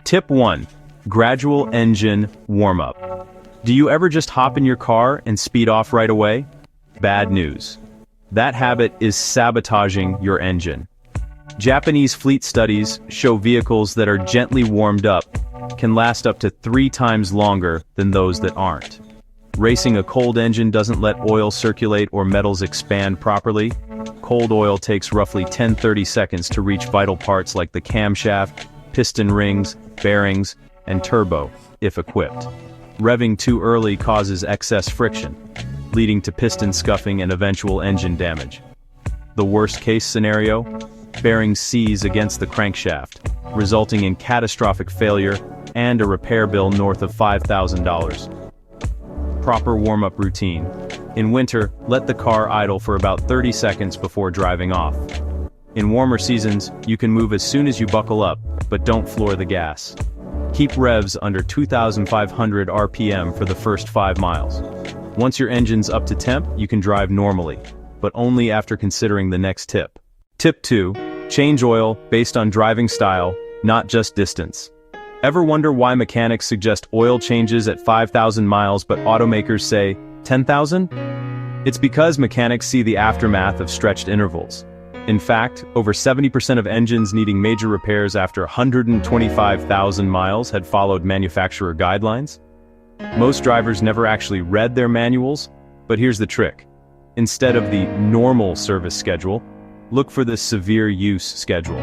Tip 1. Gradual engine warm-up. Do you ever just hop in your car and speed off right away? Bad news. That habit is sabotaging your engine. Japanese fleet studies show vehicles that are gently warmed up can last up to 3 times longer than those that aren't. Racing a cold engine doesn't let oil circulate or metals expand properly. Cold oil takes roughly 10-30 seconds to reach vital parts like the camshaft, piston rings, bearings, and turbo, if equipped. Revving too early causes excess friction, leading to piston scuffing and eventual engine damage. The worst-case scenario? Bearings seize against the crankshaft, resulting in catastrophic failure and a repair bill north of $5,000. Proper warm-up routine. In winter, let the car idle for about 30 seconds before driving off. In warmer seasons, you can move as soon as you buckle up, but don't floor the gas. Keep revs under 2,500 RPM for the first 5 miles. Once your engine's up to temp, you can drive normally, but only after considering the next tip. Tip 2. Change oil based on driving style, not just distance. Ever wonder why mechanics suggest oil changes at 5,000 miles but automakers say 10,000? It's because mechanics see the aftermath of stretched intervals. In fact, over 70% of engines needing major repairs after 125,000 miles had followed manufacturer guidelines. Most drivers never actually read their manuals, but here's the trick. Instead of the normal service schedule, look for the severe use schedule.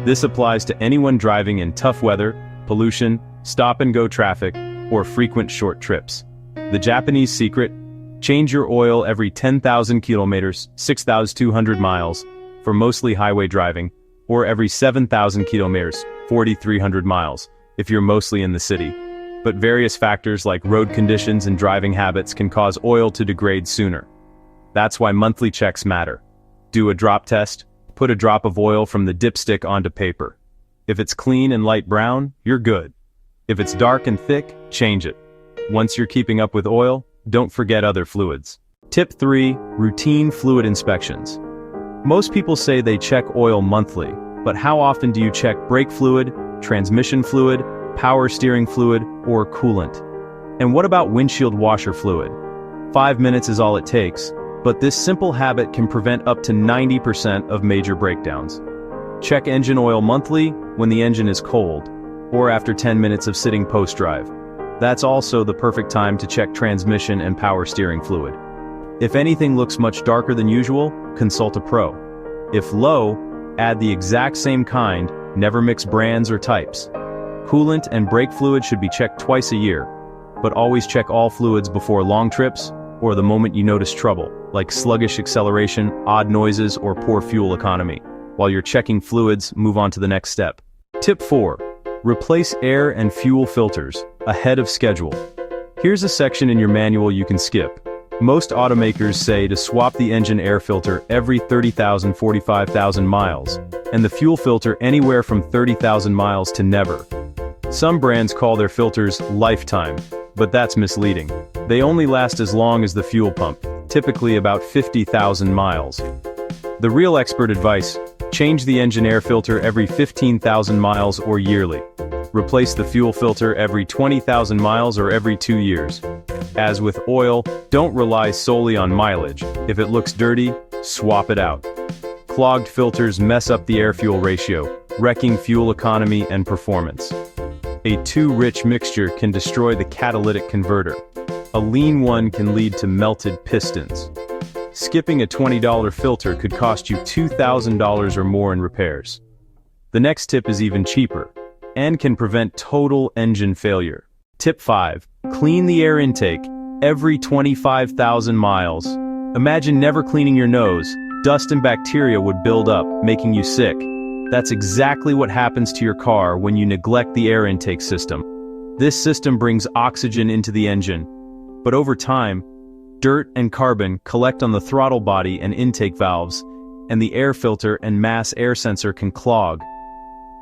This applies to anyone driving in tough weather, pollution, stop-and-go traffic, or frequent short trips. The Japanese secret? Change your oil every 10,000 kilometers, 6,200 miles, for mostly highway driving, or every 7,000 kilometers, 4,300 miles, if you're mostly in the city. But various factors like road conditions and driving habits can cause oil to degrade sooner. That's why monthly checks matter. Do a drop test, put a drop of oil from the dipstick onto paper. If it's clean and light brown, you're good. If it's dark and thick, change it. Once you're keeping up with oil, don't forget other fluids. Tip 3. Routine fluid inspections. Most people say they check oil monthly, but how often do you check brake fluid, transmission fluid, power steering fluid, or coolant? And what about windshield washer fluid? 5 minutes is all it takes, but this simple habit can prevent up to 90% of major breakdowns. Check engine oil monthly when the engine is cold, or after 10 minutes of sitting post-drive. That's also the perfect time to check transmission and power steering fluid. If anything looks much darker than usual, consult a pro. If low, add the exact same kind, never mix brands or types. Coolant and brake fluid should be checked twice a year, but always check all fluids before long trips or the moment you notice trouble, like sluggish acceleration, odd noises, or poor fuel economy. While you're checking fluids, move on to the next step. Tip 4. Replace air and fuel filters ahead of schedule. Here's a section in your manual you can skip. Most automakers say to swap the engine air filter every 30,000 to 45,000 miles, and the fuel filter anywhere from 30,000 miles to never. Some brands call their filters lifetime, but that's misleading. They only last as long as the fuel pump, typically about 50,000 miles. The real expert advice: change the engine air filter every 15,000 miles or yearly. Replace the fuel filter every 20,000 miles or every 2 years. As with oil, don't rely solely on mileage. If it looks dirty, swap it out. Clogged filters mess up the air-fuel ratio, wrecking fuel economy and performance. A too rich mixture can destroy the catalytic converter. A lean one can lead to melted pistons. Skipping a $20 filter could cost you $2,000 or more in repairs. The next tip is even cheaper, and can prevent total engine failure. Tip 5. Clean the air intake every 25,000 miles. Imagine never cleaning your nose. Dust and bacteria would build up, making you sick. That's exactly what happens to your car when you neglect the air intake system. This system brings oxygen into the engine, but over time, dirt and carbon collect on the throttle body and intake valves, and the air filter and mass air sensor can clog.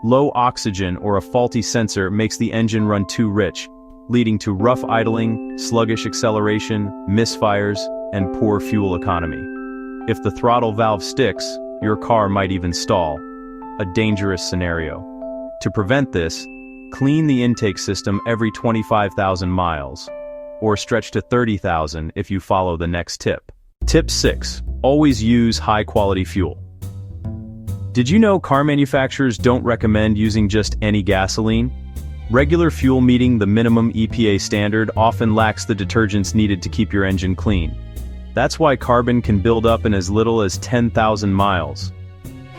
Low oxygen or a faulty sensor makes the engine run too rich, leading to rough idling, sluggish acceleration, misfires, and poor fuel economy. If the throttle valve sticks, your car might even stall. A dangerous scenario. To prevent this, Clean the intake system every 25,000 miles, or stretch to 30,000 if you follow the next tip. Tip 6. Always use high-quality fuel. Did you know car manufacturers don't recommend using just any gasoline? Regular fuel meeting the minimum EPA standard often lacks the detergents needed to keep your engine clean. That's why carbon can build up in as little as 10,000 miles.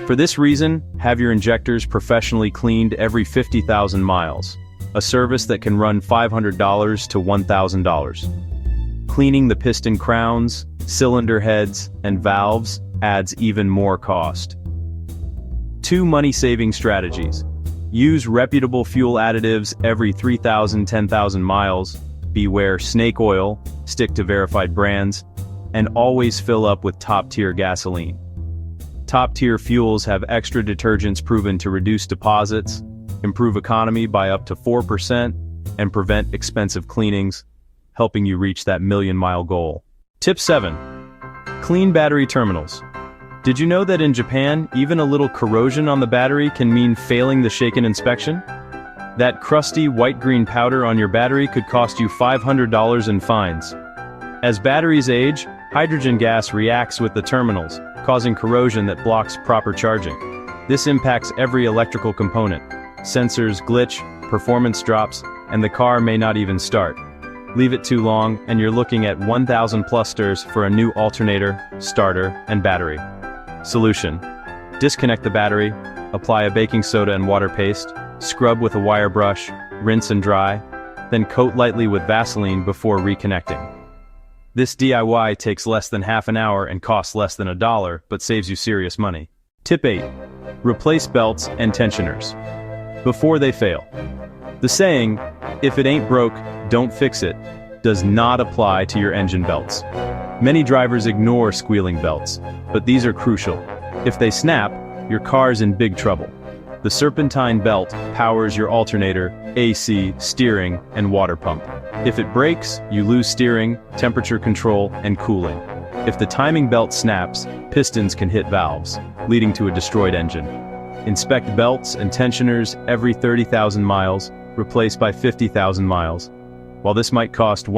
For this reason, have your injectors professionally cleaned every 50,000 miles, a service that can run $500 to $1,000. Cleaning the piston crowns, cylinder heads, and valves adds even more cost. 2 money-saving strategies. Use reputable fuel additives every 3,000–10,000 miles, beware snake oil, stick to verified brands, and always fill up with top-tier gasoline. Top-tier fuels have extra detergents proven to reduce deposits, improve economy by up to 4%, and prevent expensive cleanings, helping you reach that million-mile goal. Tip 7. Clean battery terminals. Did you know that in Japan, even a little corrosion on the battery can mean failing the Shaken inspection? That crusty white-green powder on your battery could cost you $500 in fines. As batteries age, hydrogen gas reacts with the terminals, causing corrosion that blocks proper charging. This impacts every electrical component. Sensors glitch, performance drops, and the car may not even start. Leave it too long, and you're looking at 1,000 plus stirs for a new alternator, starter, and battery. Solution: disconnect the battery, apply a baking soda and water paste, scrub with a wire brush, rinse and dry, then coat lightly with Vaseline before reconnecting. This DIY takes less than half an hour and costs less than $1, but saves you serious money. Tip 8. Replace belts and tensioners before they fail. The saying, "If it ain't broke, don't fix it," does not apply to your engine belts. Many drivers ignore squealing belts, but these are crucial. If they snap, your car's in big trouble. The serpentine belt powers your alternator, AC, steering, and water pump. If it breaks, you lose steering, temperature control, and cooling. If the timing belt snaps, pistons can hit valves, leading to a destroyed engine. Inspect belts and tensioners every 30,000 miles, replace by 50,000 miles. While this might cost